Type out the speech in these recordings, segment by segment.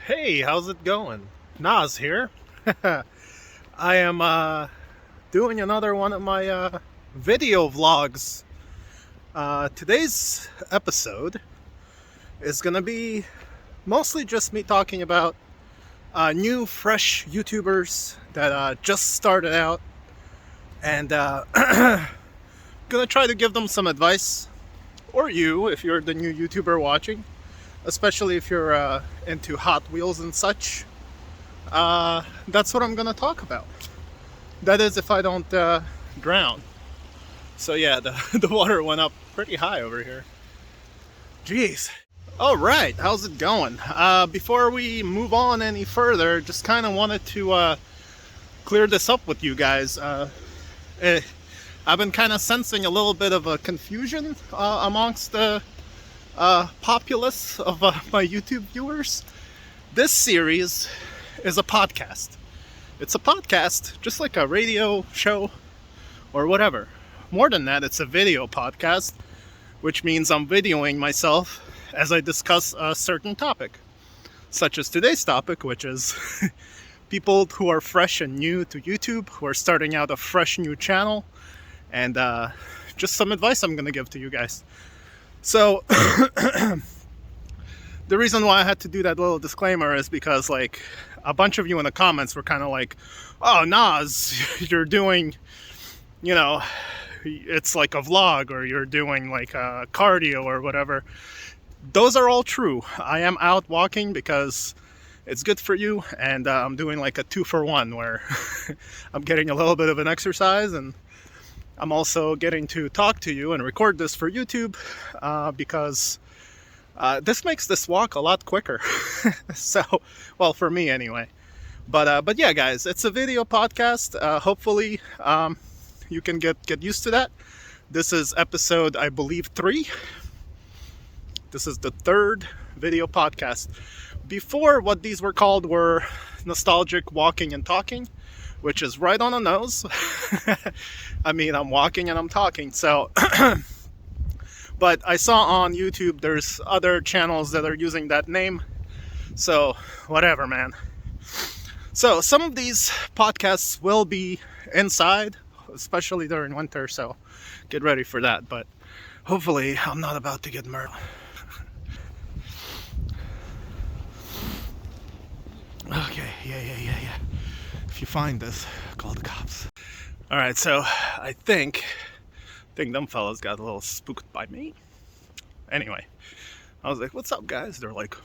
Hey, how's it going? Nas here. I am doing another one of my video vlogs. Today's episode is gonna be mostly just me talking about new, fresh YouTubers that just started out, and gonna try to give them some advice, or you, if you're the new YouTuber watching, especially if you're into Hot Wheels and such. That's what I'm gonna talk about. That is, if I don't drown. So yeah, the water went up pretty high over here. Jeez. All right, how's it going? Before we move on any further, just kind of wanted to clear this up with you guys. I've been kind of sensing a little bit of a confusion amongst the populace of my YouTube viewers. This series is a podcast. It's a podcast, just like a radio show or whatever. More than that, it's a video podcast, which means I'm videoing myself as I discuss a certain topic, such as today's topic, which is people who are fresh and new to YouTube, who are starting out a fresh new channel, and just some advice I'm going to give to you guys. So the reason why I had to do that little disclaimer is because, like, a bunch of you in the comments were kind of like, oh, Nas, you're doing, it's like a vlog, or you're doing like a cardio or whatever. Those are all true. I am out walking because it's good for you, and I'm doing like a 2-for-1 where I'm getting a little bit of an exercise, and I'm also getting to talk to you and record this for YouTube because this makes this walk a lot quicker. So, well, for me anyway. But yeah, guys, it's a video podcast. Hopefully, you can get used to that. This is episode, I believe, 3. This is the 3rd video podcast. Before, what these were called were nostalgic walking and talking, which is right on the nose. I mean, I'm walking and I'm talking, so... But I saw on YouTube there's other channels that are using that name, so whatever, man. So some of these podcasts will be inside, especially during winter, so get ready for that. But hopefully I'm not about to get murdered. Okay, yeah. If you find this, call the cops. All right, so I think them fellas got a little spooked by me. Anyway, I was like, what's up, guys? They're like,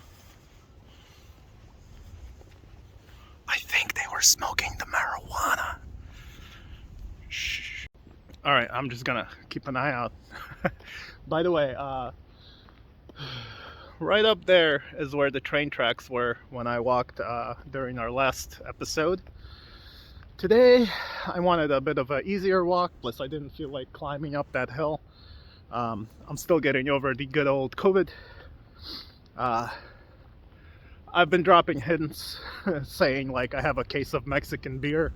I think they were smoking the marijuana. Shh. All right, I'm just gonna keep an eye out. By the way, right up there is where the train tracks were when I walked during our last episode. Today, I wanted a bit of an easier walk, plus I didn't feel like climbing up that hill. I'm still getting over the good old COVID. I've been dropping hints saying, like, I have a case of Mexican beer.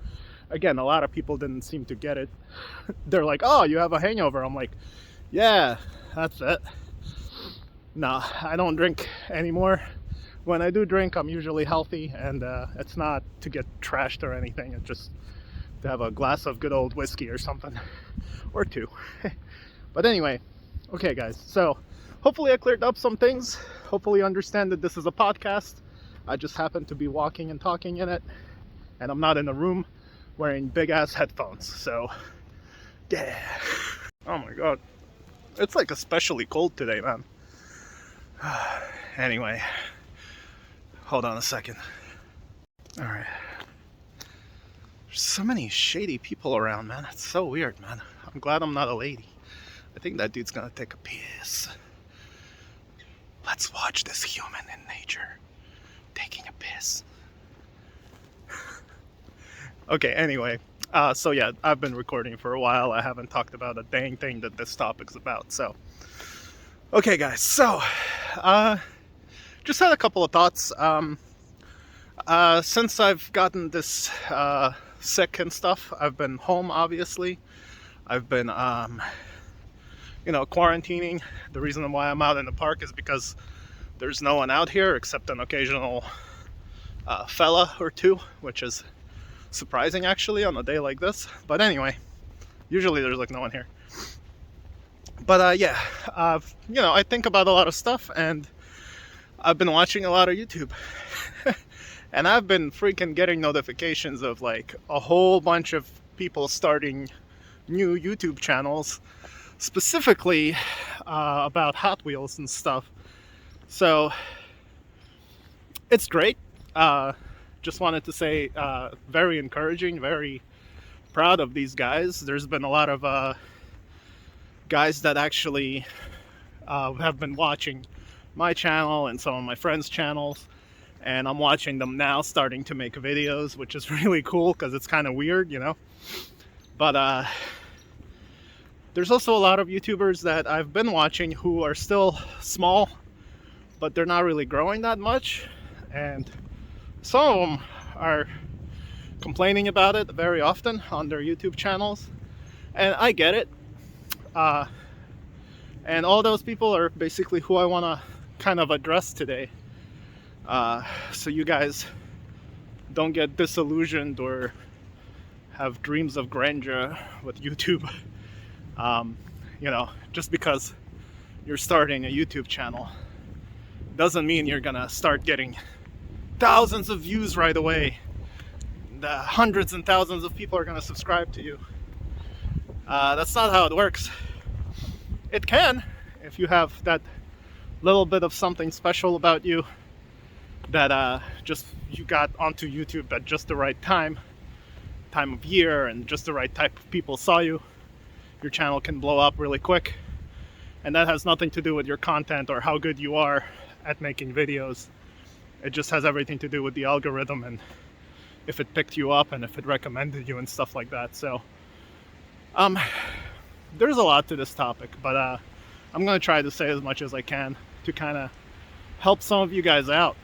Again, a lot of people didn't seem to get it. They're like, oh, you have a hangover. I'm like, yeah, that's it. No, I don't drink anymore. When I do drink, I'm usually healthy, and it's not to get trashed or anything. It's just to have a glass of good old whiskey or something, or 2. But anyway, okay, guys. So hopefully I cleared up some things. Hopefully you understand that this is a podcast. I just happen to be walking and talking in it, and I'm not in a room wearing big-ass headphones. So, yeah. Oh my god. It's like especially cold today, man. Anyway. Hold on a second. All right. There's so many shady people around, man. It's so weird, man. I'm glad I'm not a lady. I think that dude's gonna take a piss. Let's watch this human in nature taking a piss. Okay, anyway. So yeah, I've been recording for a while. I haven't talked about a dang thing that this topic's about, so. Okay, guys, so, just had a couple of thoughts. Since I've gotten this sick and stuff, I've been home, obviously. I've been, quarantining. The reason why I'm out in the park is because there's no one out here except an occasional fella or two, which is surprising actually on a day like this. But anyway, usually there's like no one here. But yeah, you know, I think about a lot of stuff, and I've been watching a lot of YouTube. And I've been freaking getting notifications of like a whole bunch of people starting new YouTube channels, specifically about Hot Wheels and stuff. So it's great. Just wanted to say, very encouraging, very proud of these guys. There's been a lot of guys that actually have been watching my channel and some of my friends' channels, and I'm watching them now starting to make videos, which is really cool because it's kind of weird, you know. But there's also a lot of YouTubers that I've been watching who are still small, but they're not really growing that much, and some of them are complaining about it very often on their YouTube channels, and I get it. And all those people are basically who I want to kind of address today, so you guys don't get disillusioned or have dreams of grandeur with YouTube. You know, just because you're starting a YouTube channel doesn't mean you're gonna start getting thousands of views right away. The hundreds and thousands of people are gonna subscribe to you. That's not how it works. It can, if you have that little bit of something special about you that just you got onto YouTube at just the right time of year, and just the right type of people saw you. Your channel can blow up really quick, and that has nothing to do with your content or how good you are at making videos. It just has everything to do with the algorithm and if it picked you up and if it recommended you and stuff like that. So there's a lot to this topic, but I'm gonna try to say as much as I can to kind of help some of you guys out.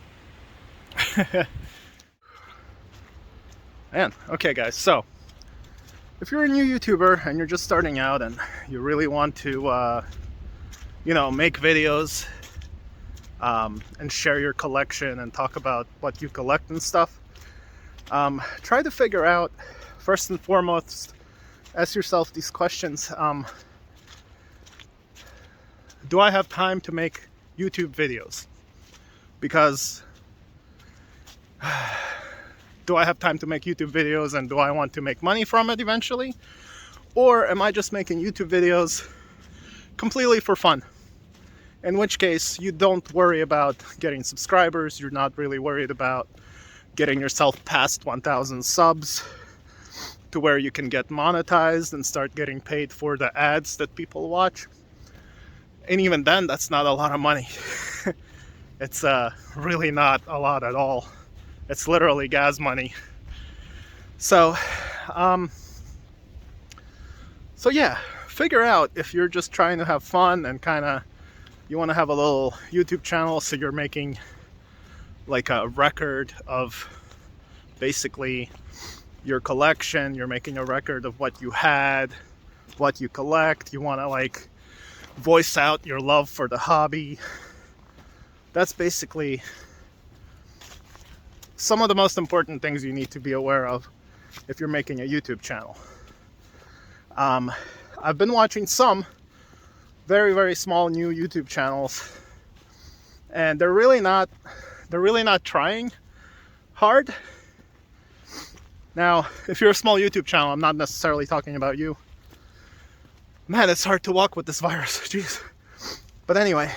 Man, okay guys, so if you're a new YouTuber and you're just starting out and you really want to you know, make videos and share your collection and talk about what you collect and stuff, try to figure out, first and foremost, ask yourself these questions. Do I have time to make YouTube videos? Because do I have time to make YouTube videos, and do I want to make money from it eventually? Or am I just making YouTube videos completely for fun? In which case, you don't worry about getting subscribers, you're not really worried about getting yourself past 1,000 subs to where you can get monetized and start getting paid for the ads that people watch. And even then, that's not a lot of money. It's really not a lot at all. It's literally gas money. So yeah, figure out if you're just trying to have fun and kind of you want to have a little YouTube channel, so you're making like a record of basically your collection, you're making a record of what you had, what you collect, you want to like voice out your love for the hobby. That's basically some of the most important things you need to be aware of if you're making a YouTube channel. I've been watching some very, very small new YouTube channels, and they're really not trying hard. Now, if you're a small YouTube channel, I'm not necessarily talking about you. Man, it's hard to walk with this virus, jeez. But anyway,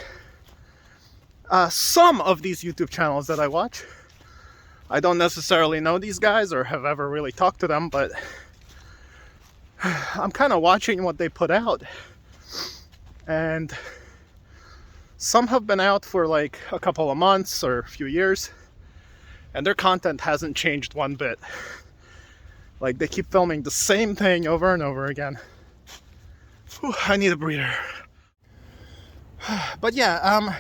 some of these YouTube channels that I watch, I don't necessarily know these guys or have ever really talked to them, but I'm kind of watching what they put out. And some have been out for like a couple of months or a few years, and their content hasn't changed one bit. Like, they keep filming the same thing over and over again. Whew, I need a breather. But yeah,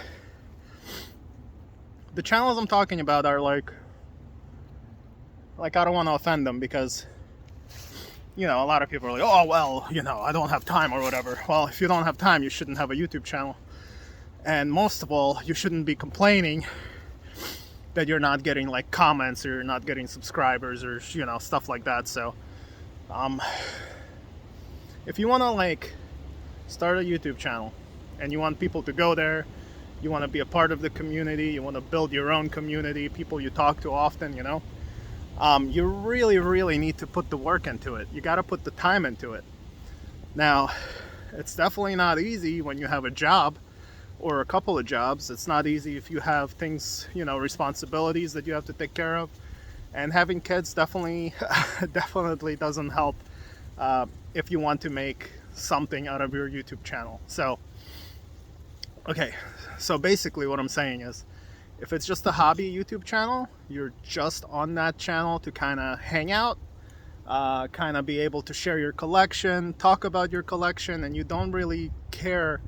the channels I'm talking about are like I don't want to offend them, because you know, a lot of people are like, oh well, you know, I don't have time or whatever. Well, if you don't have time, you shouldn't have a YouTube channel. And most of all, you shouldn't be complaining that you're not getting like comments, or you're not getting subscribers, or you know, stuff like that. So if you want to like start a YouTube channel and you want people to go there, you want to be a part of the community, you want to build your own community, people you talk to often, you know, you really need to put the work into it. You got to put the time into it. Now, it's definitely not easy when you have a job or a couple of jobs. It's not easy if you have things, you know, responsibilities that you have to take care of. And having kids definitely doesn't help if you want to make something out of your YouTube channel. So, okay, so basically what I'm saying is, if it's just a hobby YouTube channel, you're just on that channel to kind of hang out, kind of be able to share your collection, talk about your collection, and you don't really care,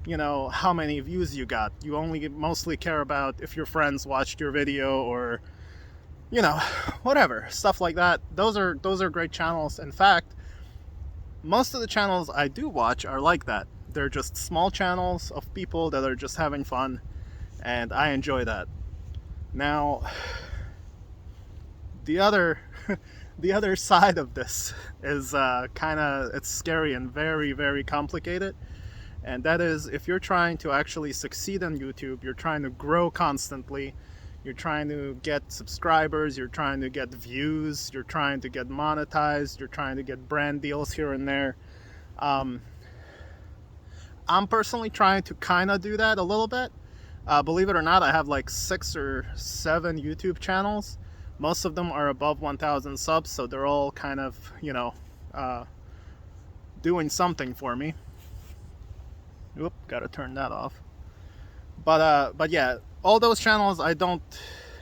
you know, how many views you got. You only mostly care about if your friends watched your video, or, you know, whatever, stuff like that. Those are great channels. In fact, most of the channels I do watch are like that. They're just small channels of people that are just having fun, and I enjoy that. Now, the other side of this is it's scary and very complicated. And that is, if you're trying to actually succeed on YouTube, you're trying to grow constantly, you're trying to get subscribers, you're trying to get views, you're trying to get monetized, you're trying to get brand deals here and there. I'm personally trying to kind of do that a little bit. Believe it or not, I have like 6 or 7 YouTube channels. Most of them are above 1,000 subs, so they're all kind of, you know, doing something for me. Oop, gotta turn that off. But yeah, all those channels, I don't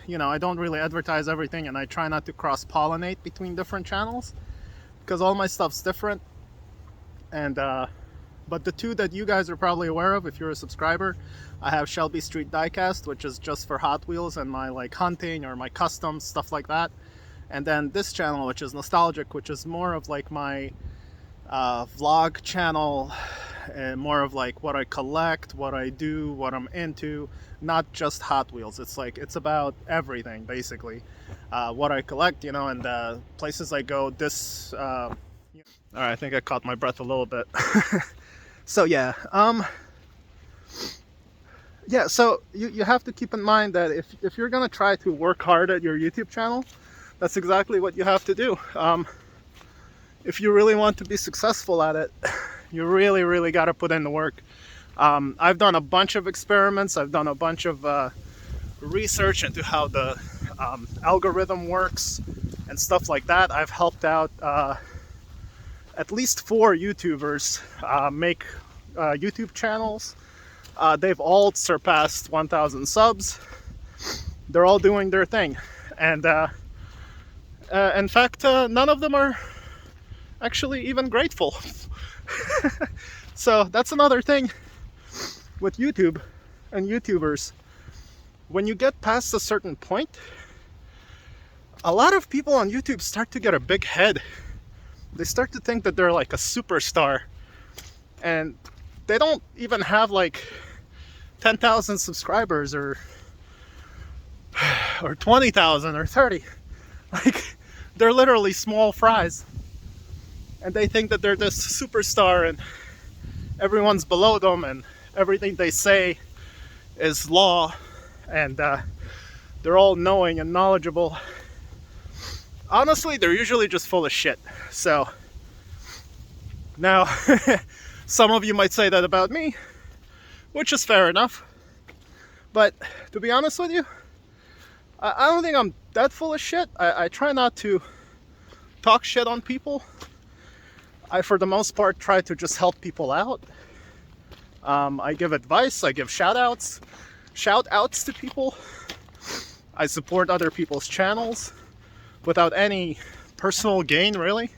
really advertise everything, and I try not to cross-pollinate between different channels, because all my stuff's different. And but the two that you guys are probably aware of, if you're a subscriber, I have Shelby Street Diecast, which is just for Hot Wheels and my like hunting or my custom stuff like that. And then this channel, which is Nostalgic, which is more of like my vlog channel, and more of like what I collect, what I do, what I'm into, not just Hot Wheels. It's like, it's about everything basically, what I collect, you know, and places I go. This all right, I think I caught my breath a little bit. So yeah, yeah, so you have to keep in mind that if you're gonna try to work hard at your YouTube channel, that's exactly what you have to do. If you really want to be successful at it, you really got to put in the work. I've done a bunch of experiments. I've done a bunch of research into how the algorithm works and stuff like that. I've helped out at least 4 YouTubers make YouTube channels. They've all surpassed 1,000 subs. They're all doing their thing. And in fact, none of them are actually even grateful. So that's another thing with YouTube and YouTubers. When you get past a certain point, a lot of people on YouTube start to get a big head. They start to think that they're like a superstar, and they don't even have like 10,000 subscribers or 20,000 or 30. Like, they're literally small fries, and they think that they're this superstar and everyone's below them, and everything they say is law, and they're all knowing and knowledgeable. Honestly, they're usually just full of shit. So now some of you might say that about me, which is fair enough, but to be honest with you, I don't think I'm that full of shit. I try not to talk shit on people. I, for the most part, try to just help people out. I give advice, I give shout outs to people. I support other people's channels without any personal gain, really,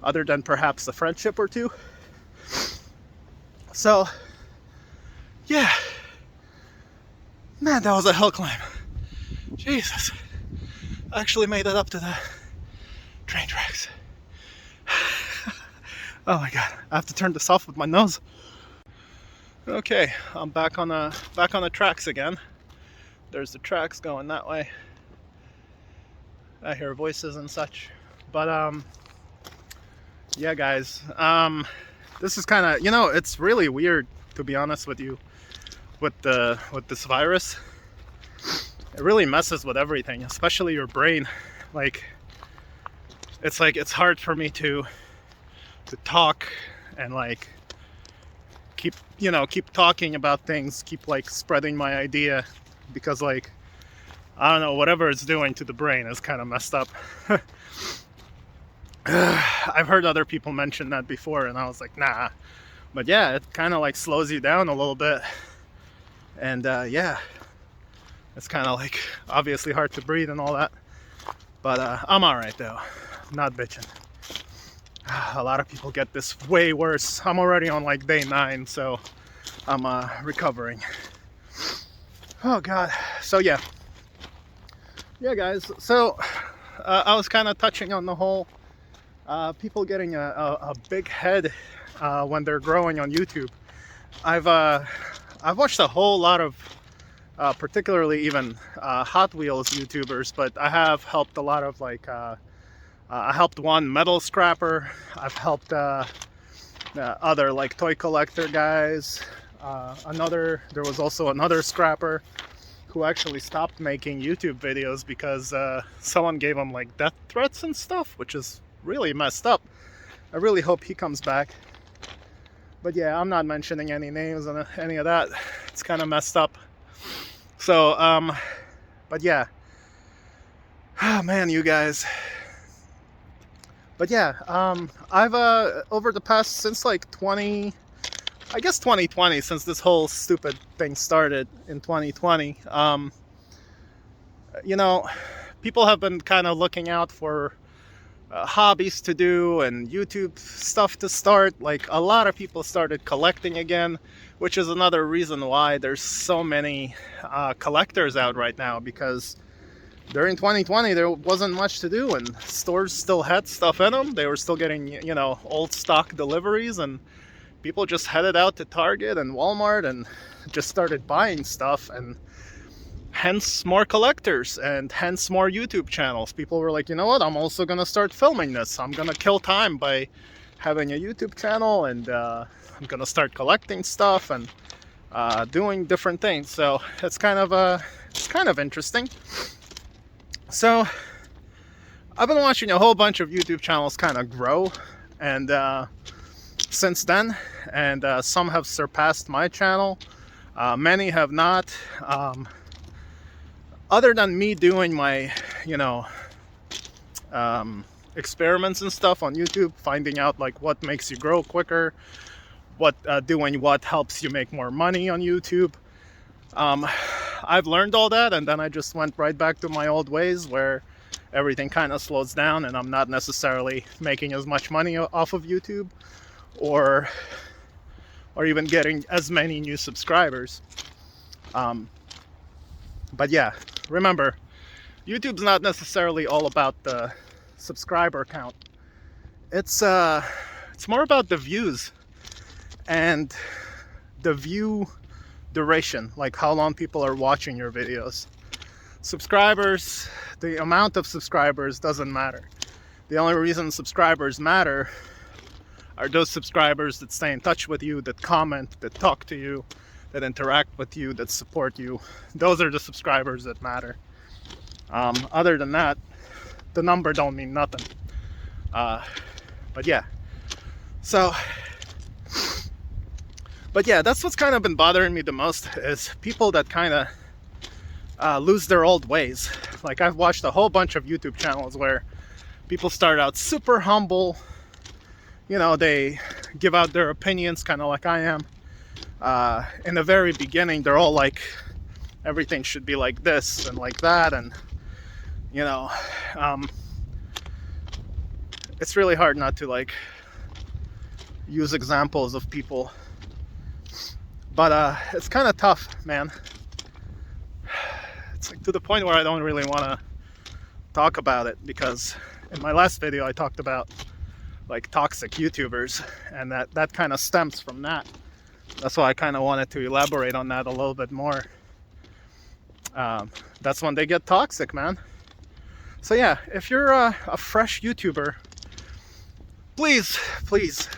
other than perhaps a friendship or two. So yeah, man, that was a hill climb. Jesus, I actually made it up to the train tracks. Oh my god, I have to turn this off with my nose. Okay, I'm back on the tracks again. There's the tracks going that way. I hear voices and such. But yeah, guys. This is kind of, it's really weird, to be honest with you, with this virus. It really messes with everything, especially your brain. Like it's hard for me to talk and like keep talking about things, keep like spreading my idea, because like I don't know, whatever it's doing to the brain is kind of messed up. I've heard other people mention that before, and I was like, nah. But yeah, it kind of like slows you down a little bit, and yeah, it's kind of like obviously hard to breathe and all that. But I'm all right though, not bitching. A lot of people get this way worse. I'm already on like day 9, so I'm recovering. Oh god. So yeah guys, so I was kind of touching on the whole people getting a big head when they're growing on YouTube. I've watched a whole lot of particularly even Hot Wheels YouTubers, but I have helped a lot of like I helped one metal scrapper. I've helped other like toy collector guys. There was also another scrapper who actually stopped making YouTube videos because someone gave him like death threats and stuff, which is really messed up. I really hope he comes back. But yeah, I'm not mentioning any names and any of that. It's kind of messed up. So, but yeah. Oh man, you guys. But yeah, I've over the past, since like 2020, since this whole stupid thing started in 2020, people have been kind of looking out for hobbies to do and YouTube stuff to start. Like a lot of people started collecting again, which is another reason why there's so many collectors out right now, because during 2020 there wasn't much to do and stores still had stuff in them. They were still getting old stock deliveries, and people just headed out to Target and Walmart and just started buying stuff, and hence more collectors and hence more YouTube channels. People were like, you know what, I'm also gonna start filming this. I'm gonna kill time by having a YouTube channel, and I'm gonna start collecting stuff and doing different things. So it's kind of interesting. So I've been watching a whole bunch of YouTube channels kind of grow, and since then, and some have surpassed my channel, many have not. Other than me doing my experiments and stuff on YouTube, finding out like what makes you grow quicker, doing what helps you make more money on YouTube, I've learned all that, and then I just went right back to my old ways where everything kind of slows down and I'm not necessarily making as much money off of YouTube, or even getting as many new subscribers. But yeah, remember, YouTube's not necessarily all about the subscriber count. It's more about the views and the view duration, like how long people are watching your videos. Subscribers, the amount of subscribers doesn't matter. The only reason subscribers matter are those subscribers that stay in touch with you, that comment, that talk to you, that interact with you, that support you. Those are the subscribers that matter. Other than that, the number don't mean nothing. But yeah, but yeah, that's what's kind of been bothering me the most, is people that kind of lose their old ways. Like I've watched a whole bunch of YouTube channels where people start out super humble. They give out their opinions kind of like I am. In the very beginning, they're all like, everything should be like this and like that, and it's really hard not to like use examples of people, but it's kind of tough, man. It's like to the point where I don't really want to talk about it, because in my last video I talked about like toxic YouTubers, and that kind of stems from that. That's why I kind of wanted to elaborate on that a little bit more. That's when they get toxic, man. So yeah, if you're a fresh YouTuber, please, please,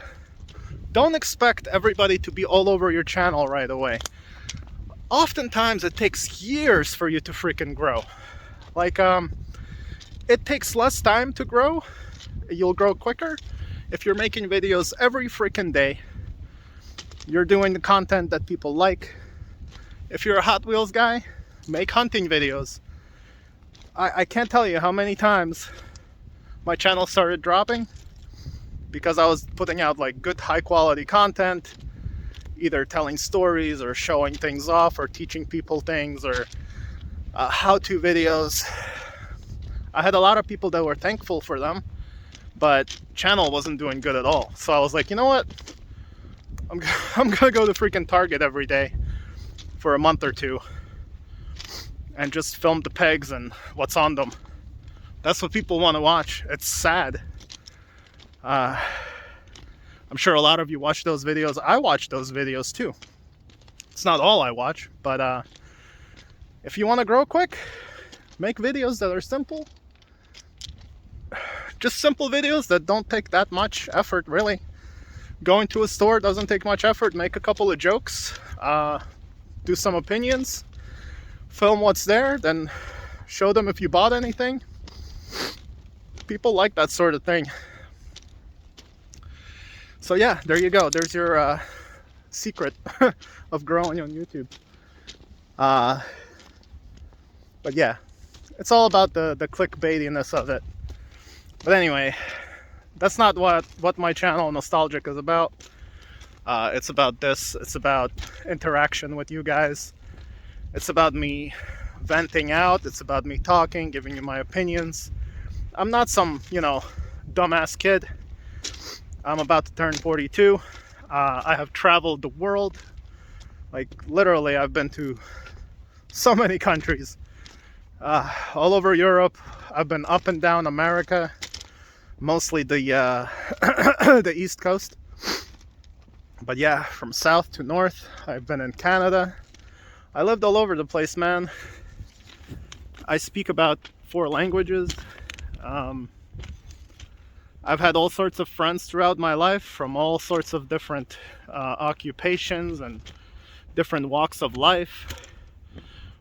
don't expect everybody to be all over your channel right away. Oftentimes it takes years for you to freaking grow. Like, it takes less time to grow. You'll grow quicker if you're making videos every freaking day. You're doing the content that people like. If you're a Hot Wheels guy, make hunting videos. I can't tell you how many times my channel started dropping because I was putting out like good high quality content, either telling stories or showing things off or teaching people things or how-to videos. I had a lot of people that were thankful for them, but channel wasn't doing good at all. So I was like, you know what? I'm gonna go to freaking Target every day for a month or two and just film the pegs and what's on them. That's what people want to watch. It's sad. I'm sure a lot of you watch those videos. I watch those videos too. It's not all I watch, but if you want to grow quick, make videos that are simple. Just simple videos that don't take that much effort, really. Going to a store doesn't take much effort. Make a couple of jokes, do some opinions, film what's there, then show them if you bought anything. People like that sort of thing. So yeah, there you go. There's your secret of growing on YouTube. But yeah, it's all about the clickbaitiness of it. But anyway, that's not what my channel Nostalgic is about. It's about this. It's about interaction with you guys. It's about me venting out. It's about me talking, giving you my opinions. I'm not some, dumbass kid. I'm about to turn 42. I have traveled the world. Like, literally, I've been to so many countries. All over Europe. I've been up and down America. Mostly the the East Coast. But yeah, from south to north. I've been in Canada. I lived all over the place, man. I speak about 4 languages. I've had all sorts of friends throughout my life from all sorts of different occupations and different walks of life.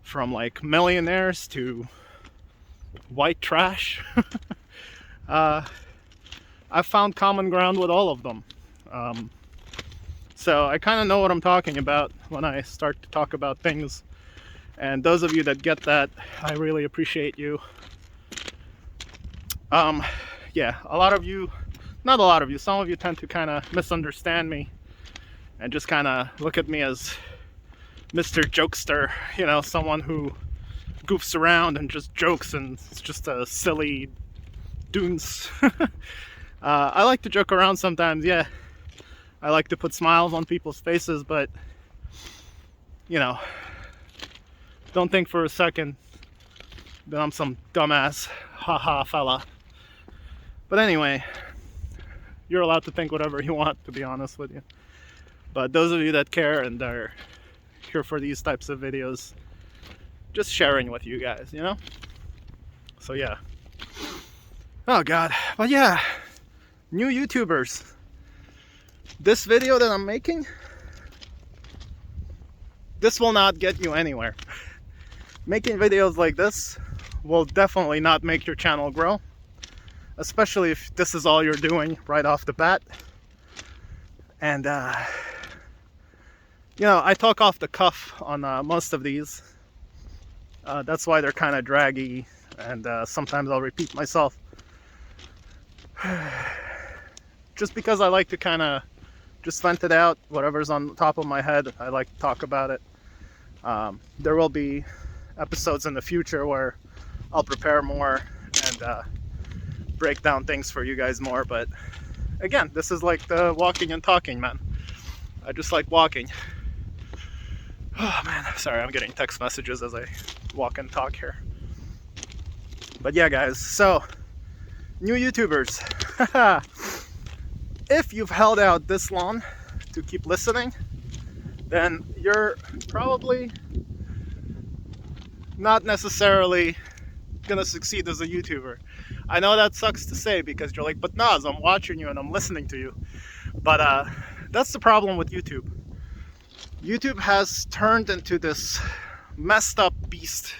From like millionaires to white trash. I've found common ground with all of them. So I kind of know what I'm talking about when I start to talk about things. And those of you that get that, I really appreciate you. Yeah, a lot of you, not a lot of you, some of you tend to kind of misunderstand me and just kind of look at me as Mr. Jokester, someone who goofs around and just jokes and it's just a silly doons. I like to joke around sometimes, yeah. I like to put smiles on people's faces, but, don't think for a second that I'm some dumbass haha fella. But anyway, you're allowed to think whatever you want, to be honest with you. But those of you that care and are here for these types of videos, just sharing with you guys, So yeah. Oh God. But yeah, new YouTubers. This video that I'm making, this will not get you anywhere. Making videos like this will definitely not make your channel grow. Especially if this is all you're doing right off the bat. And, I talk off the cuff on most of these. That's why they're kind of draggy, and sometimes I'll repeat myself. Just because I like to kind of just vent it out, whatever's on top of my head, I like to talk about it. There will be episodes in the future where I'll prepare more and break down things for you guys more, but again, this is like the walking and talking, man. I just like walking. Oh man, sorry, I'm getting text messages as I walk and talk here. But yeah, guys, so new YouTubers. If you've held out this long to keep listening, then you're probably not necessarily gonna succeed as a YouTuber. I know that sucks to say because you're like, but Nas, I'm watching you and I'm listening to you. But that's the problem with YouTube. YouTube has turned into this messed up beast.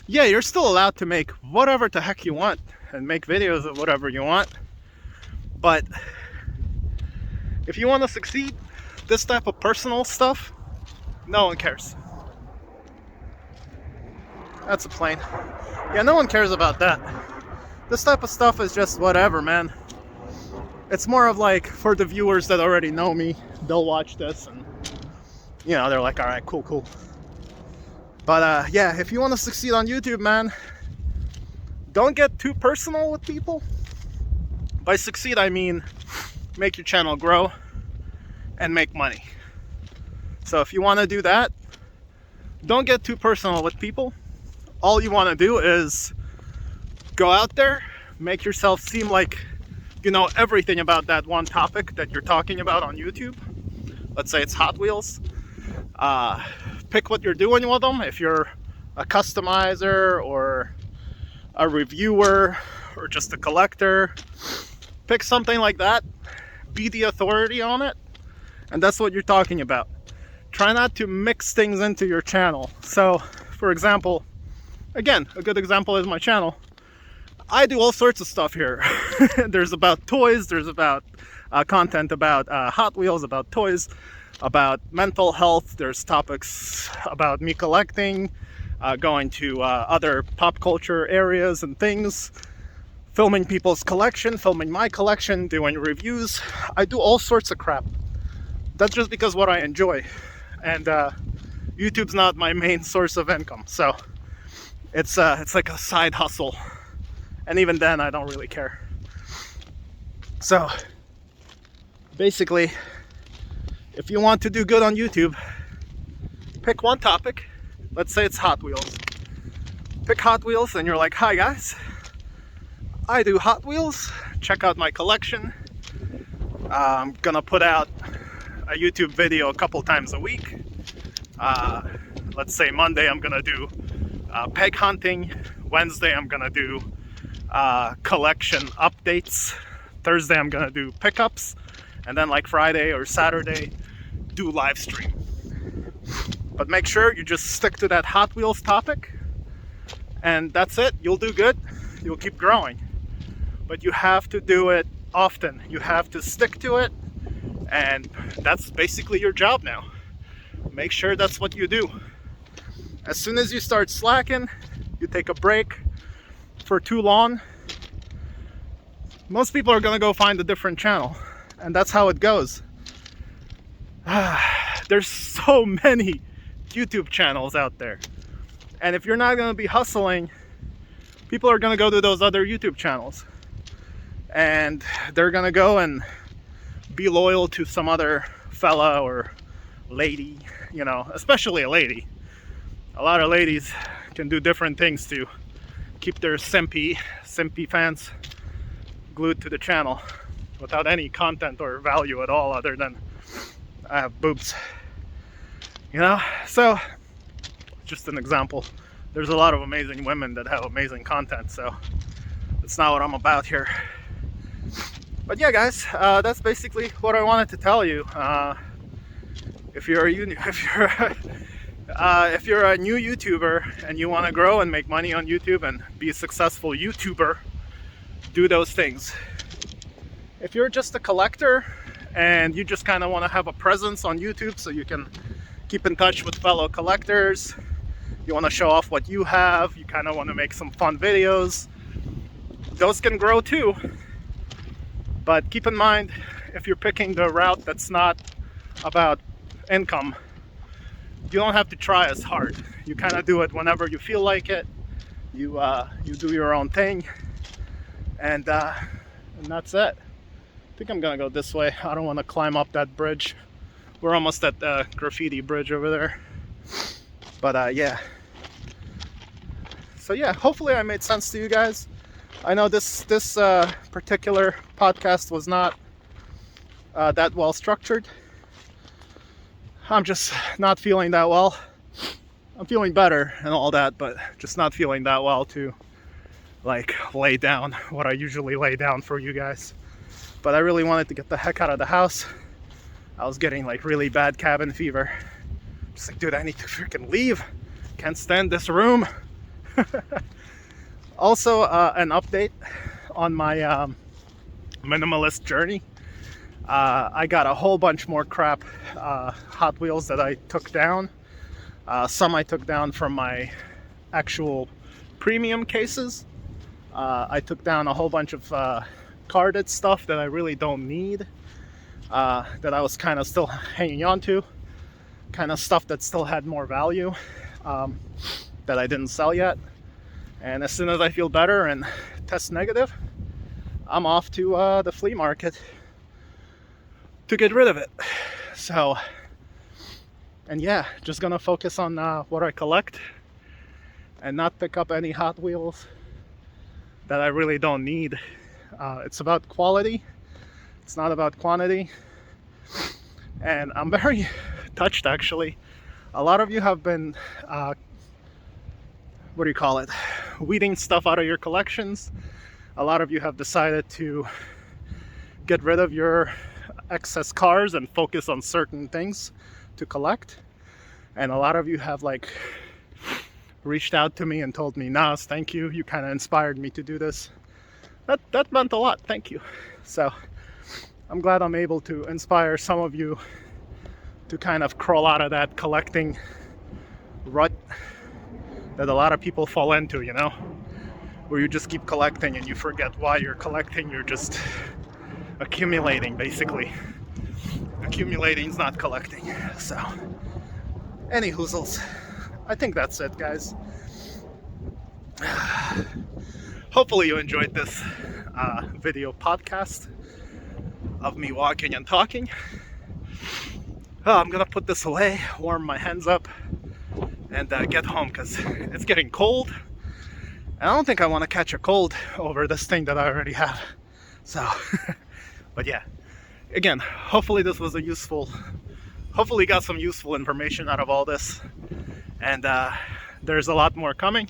Yeah, you're still allowed to make whatever the heck you want and make videos of whatever you want. But if you want to succeed, this type of personal stuff, no one cares. That's a plane. Yeah, no one cares about that. This type of stuff is just whatever, man. It's more of like for the viewers that already know me, they'll watch this and, you know, they're like, all right, cool. But yeah, if you want to succeed on YouTube, man, don't get too personal with people. By succeed, I mean make your channel grow and make money. So if you want to do that, don't get too personal with people. All you want to do is go out there, make yourself seem like you know everything about that one topic that you're talking about on YouTube. Let's say it's Hot Wheels. Pick what you're doing with them. If you're a customizer or a reviewer or just a collector, pick something like that. Be the authority on it. And that's what you're talking about. Try not to mix things into your channel. So, for example, again, a good example is my channel. I do all sorts of stuff here. There's about toys, there's about content about Hot Wheels, about toys, about mental health, there's topics about me collecting, going to other pop culture areas and things, filming people's collection, filming my collection, doing reviews. I do all sorts of crap. That's just because what I enjoy. And YouTube's not my main source of income, so it's like a side hustle. And even then, I don't really care. So, basically, if you want to do good on YouTube, pick one topic. Let's say it's Hot Wheels. Pick Hot Wheels and you're like, hi guys, I do Hot Wheels. Check out my collection. I'm gonna put out a YouTube video a couple times a week. Let's say Monday I'm gonna do peg hunting. Wednesday I'm gonna do collection updates. Thursday I'm gonna do pickups, and then like Friday or Saturday do live stream. But make sure you just stick to that Hot Wheels topic, and that's it. You'll do good. You'll keep growing. But you have to do it often. You have to stick to it, and that's basically your job now. Make sure that's what you do. As soon as you start slacking, you take a break for too long, most people are gonna go find a different channel, and that's how it goes. There's so many YouTube channels out there, and if you're not gonna be hustling, people are gonna go to those other YouTube channels, and they're gonna go and be loyal to some other fella or lady, you know, especially a lady. A lot of ladies can do different things to keep their simpy fans glued to the channel without any content or value at all other than I have boobs, you know. So just an example. There's a lot of amazing women that have amazing content, so that's not what I'm about here. But yeah guys, that's basically what I wanted to tell you. If you're a new YouTuber and you want to grow and make money on YouTube and be a successful YouTuber, do those things. If you're just a collector and you just kind of want to have a presence on YouTube so you can keep in touch with fellow collectors, you want to show off what you have, you kind of want to make some fun videos, those can grow too. But keep in mind, if you're picking the route that's not about income, you don't have to try as hard. You kind of do it whenever you feel like it. You do your own thing, and that's it. I think I'm gonna go this way. I don't want to climb up that bridge. We're almost at the graffiti bridge over there. But yeah. So yeah, hopefully I made sense to you guys. I know this particular podcast was not that well structured. I'm just not feeling that well. I'm feeling better and all that, but just not feeling that well to like lay down what I usually lay down for you guys. But I really wanted to get the heck out of the house. I was getting like really bad cabin fever. Just like, dude, I need to freaking leave. Can't stand this room. Also, an update on my minimalist journey. I got a whole bunch more crap Hot Wheels that I took down. Some I took down from my actual premium cases. I took down a whole bunch of carded stuff that I really don't need, that I was kind of still hanging on to, kind of stuff that still had more value, that I didn't sell yet. And as soon as I feel better and test negative, I'm off to the flea market to get rid of it. So, and yeah, just gonna focus on what I collect and not pick up any Hot Wheels that I really don't need. It's about quality, it's not about quantity. And I'm very touched, actually. A lot of you have been what do you call it, weeding stuff out of your collections. A lot of you have decided to get rid of your excess cars and focus on certain things to collect. And a lot of you have like reached out to me and told me, Nas, thank you, you kind of inspired me to do this. That meant a lot, thank you. So I'm glad I'm able to inspire some of you to kind of crawl out of that collecting rut that a lot of people fall into, you know, where you just keep collecting and you forget why you're collecting. You're just accumulating, basically. Accumulating is not collecting. So, any hoozles, I think that's it, guys. Hopefully you enjoyed this video podcast of me walking and talking. I'm gonna put this away, warm my hands up, and get home because it's getting cold. I don't think I want to catch a cold over this thing that I already have. So, but yeah, again, hopefully this was hopefully got some useful information out of all this. And there's a lot more coming.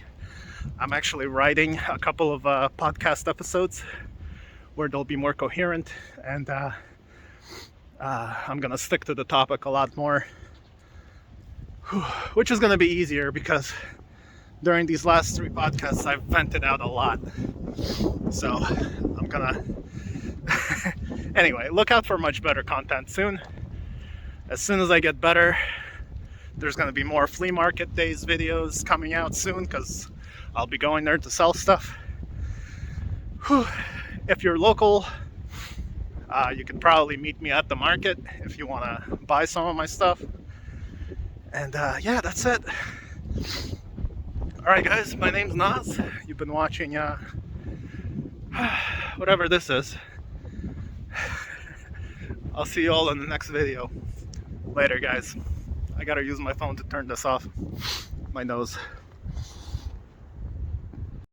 I'm actually writing a couple of podcast episodes where they'll be more coherent, and I'm gonna stick to the topic a lot more, which is gonna be easier because during these last 3 podcasts I've vented out a lot. So I'm gonna anyway, look out for much better content soon. As soon as I get better, there's gonna be more flea market days videos coming out soon because I'll be going there to sell stuff. If you're local, you can probably meet me at the market if you want to buy some of my stuff. And yeah, that's it. Alright guys, my name's Nas. You've been watching whatever this is. I'll see you all in the next video. Later guys. I gotta use my phone to turn this off. My nose.